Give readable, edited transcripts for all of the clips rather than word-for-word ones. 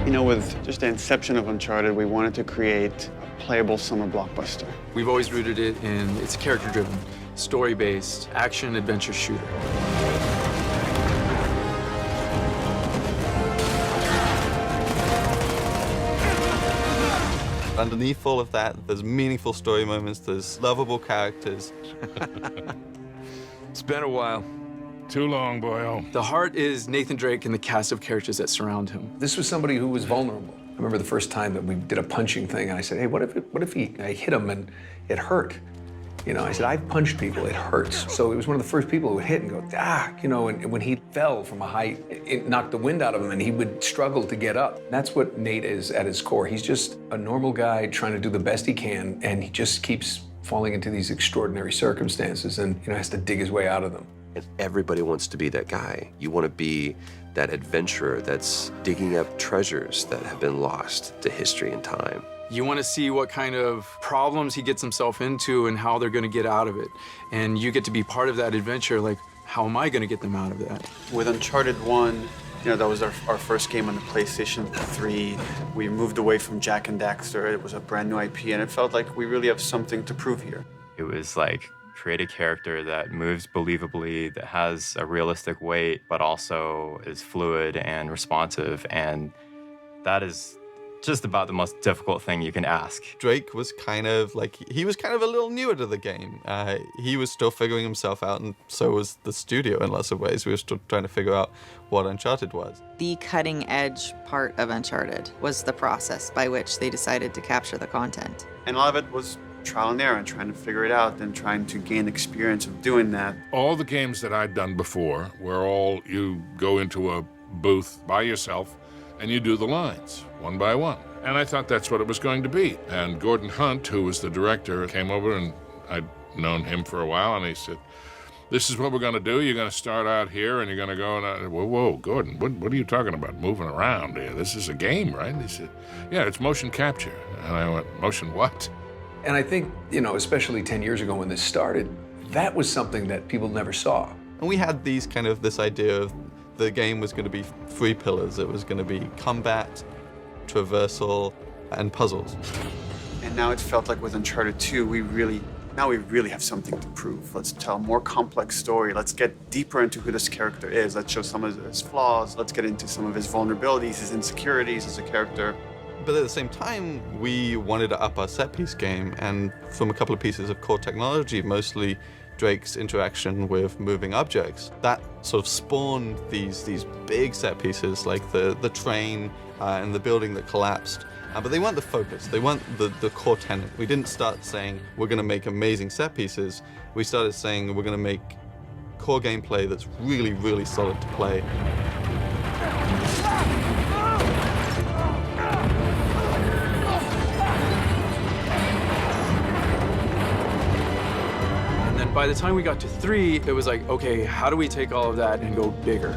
You know, with just the inception of Uncharted, we wanted to create a playable summer blockbuster. We've always rooted it in, it's character-driven, story-based, action-adventure shooter. Underneath all of that, there's meaningful story moments, there's lovable characters. It's been a while. Too long, boyo. The heart is Nathan Drake and the cast of characters that surround him. This was somebody who was vulnerable. I remember the first time that we did a punching thing, and I said, hey, what if I hit him and it hurt? You know, I said, I've punched people, it hurts. So he was one of the first people who would hit and go, you know, and when he fell from a height, it knocked the wind out of him and he would struggle to get up. That's what Nate is at his core. He's just a normal guy trying to do the best he can, and he just keeps falling into these extraordinary circumstances and, you know, has to dig his way out of them. And everybody wants to be that guy. You want to be that adventurer that's digging up treasures that have been lost to history and time. You want to see what kind of problems he gets himself into and how they're going to get out of it. And you get to be part of that adventure, like, how am I going to get them out of that? With Uncharted 1, you know, that was our first game on the PlayStation 3. We moved away from Jak and Daxter. It was a brand new IP, and it felt like we really have something to prove here. It was like, create a character that moves believably, that has a realistic weight, but also is fluid and responsive. And that is just about the most difficult thing you can ask. Drake was kind of like, he was kind of a little newer to the game. He was still figuring himself out, and so was the studio in lots of ways. We were still trying to figure out what Uncharted was. The cutting edge part of Uncharted was the process by which they decided to capture the content. And a lot of it was trial and error and trying to figure it out and trying to gain experience of doing that. All the games that I'd done before were all you go into a booth by yourself and you do the lines one by one. And I thought that's what it was going to be. And Gordon Hunt, who was the director, came over, and I'd known him for a while, and he said, this is what we're going to do. You're going to start out here, and you're going to go, and whoa, Gordon, what are you talking about, moving around here? This is a game, right? And he said, yeah, it's motion capture. And I went, motion what? And I think, you know, especially 10 years ago when this started, that was something that people never saw. And we had this idea of the game was going to be 3 pillars. It was going to be combat, traversal, and puzzles. And now it felt like with Uncharted 2, we really have something to prove. Let's tell a more complex story. Let's get deeper into who this character is. Let's show some of his flaws. Let's get into some of his vulnerabilities, his insecurities as a character. But at the same time, we wanted to up our set-piece game, and from a couple of pieces of core technology, mostly Drake's interaction with moving objects, that sort of spawned these big set pieces, like the train and the building that collapsed. But they weren't the focus. They weren't the core tenet. We didn't start saying, we're going to make amazing set pieces. We started saying, we're going to make core gameplay that's really, really solid to play. By the time we got to 3, it was like, okay, how do we take all of that and go bigger?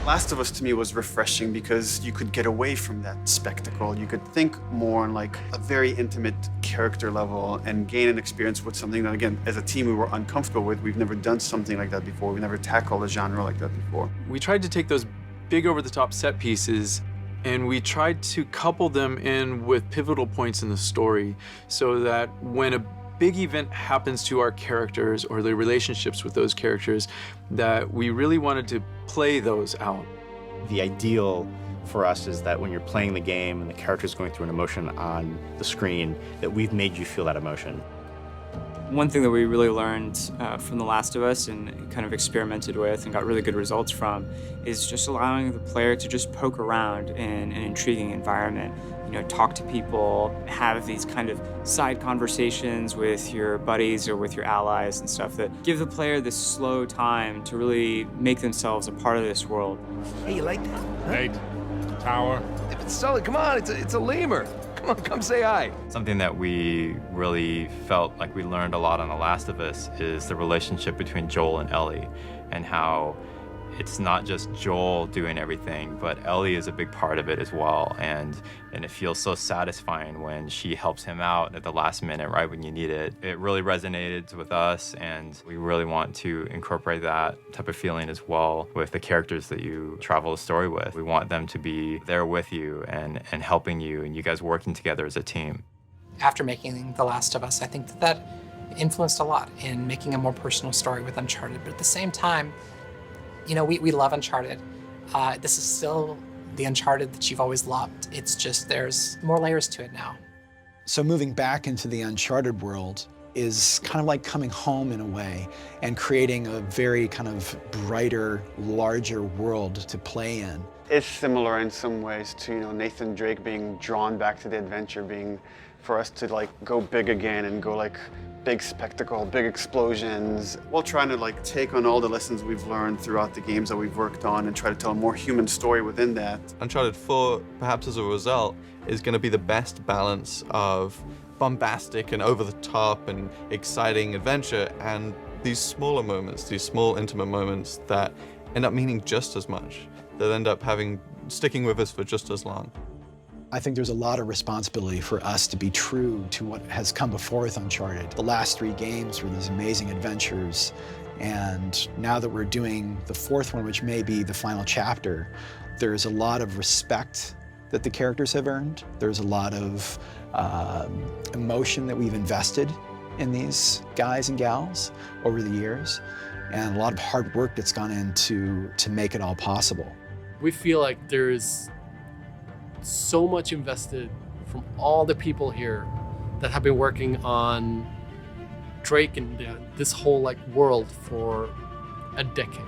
Last of Us to me was refreshing because you could get away from that spectacle. You could think more on like a very intimate character level and gain an experience with something that, again, as a team we were uncomfortable with. We've never done something like that before. We've never tackled a genre like that before. We tried to take those big over-the-top set pieces and we tried to couple them in with pivotal points in the story so that when a big event happens to our characters or the relationships with those characters, that we really wanted to play those out. The ideal for us is that when you're playing the game and the character's going through an emotion on the screen, that we've made you feel that emotion. One thing that we really learned from The Last of Us and kind of experimented with and got really good results from is just allowing the player to just poke around in an intriguing environment. You know, talk to people, have these kind of side conversations with your buddies or with your allies and stuff that give the player this slow time to really make themselves a part of this world. Hey, you like that? Huh? Nate, tower. If it's solid, come on, it's a lemur. Come on, come say hi. Something that we really felt like we learned a lot on The Last of Us is the relationship between Joel and Ellie, and how it's not just Joel doing everything, but Ellie is a big part of it as well. And it feels so satisfying when she helps him out at the last minute, right when you need it. It really resonated with us, and we really want to incorporate that type of feeling as well with the characters that you travel the story with. We want them to be there with you and helping you, and you guys working together as a team. After making The Last of Us, I think that influenced a lot in making a more personal story with Uncharted. But at the same time, you know, we love Uncharted. This is still the Uncharted that you've always loved. It's just there's more layers to it now. So moving back into the Uncharted world is kind of like coming home in a way and creating a very kind of brighter, larger world to play in. It's similar in some ways to, you know, Nathan Drake being drawn back to the adventure, being for us to like go big again and go like big spectacle, big explosions, while trying to like take on all the lessons we've learned throughout the games that we've worked on and try to tell a more human story within that. Uncharted 4, perhaps as a result, is going to be the best balance of bombastic and over-the-top and exciting adventure and these smaller moments, these small intimate moments that end up meaning just as much, that end up sticking with us for just as long. I think there's a lot of responsibility for us to be true to what has come before with Uncharted. The last 3 games were these amazing adventures, and now that we're doing the 4th one, which may be the final chapter, there's a lot of respect that the characters have earned. There's a lot of emotion that we've invested in these guys and gals over the years, and a lot of hard work that's gone into to make it all possible. We feel like there is so much invested from all the people here that have been working on Drake and this whole like world for a decade.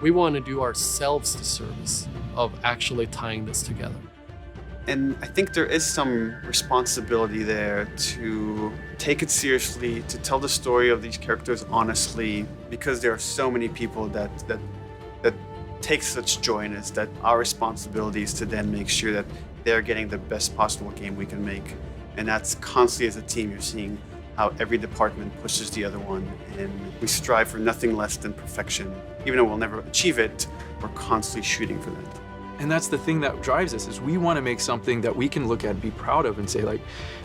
We want to do ourselves the service of actually tying this together. And I think there is some responsibility there to take it seriously, to tell the story of these characters honestly, because there are so many people that take such joy in it, that our responsibility is to then make sure that they're getting the best possible game we can make. And that's constantly as a team, you're seeing how every department pushes the other one, and we strive for nothing less than perfection. Even though we'll never achieve it, we're constantly shooting for that. And that's the thing that drives us, is we want to make something that we can look at and be proud of and say like,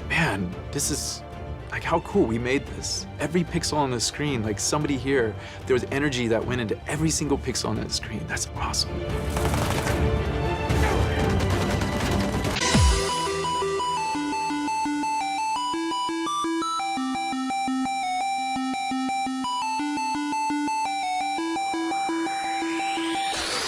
man, this is like how cool we made this. Every pixel on the screen, like somebody here, there was energy that went into every single pixel on that screen. That's awesome.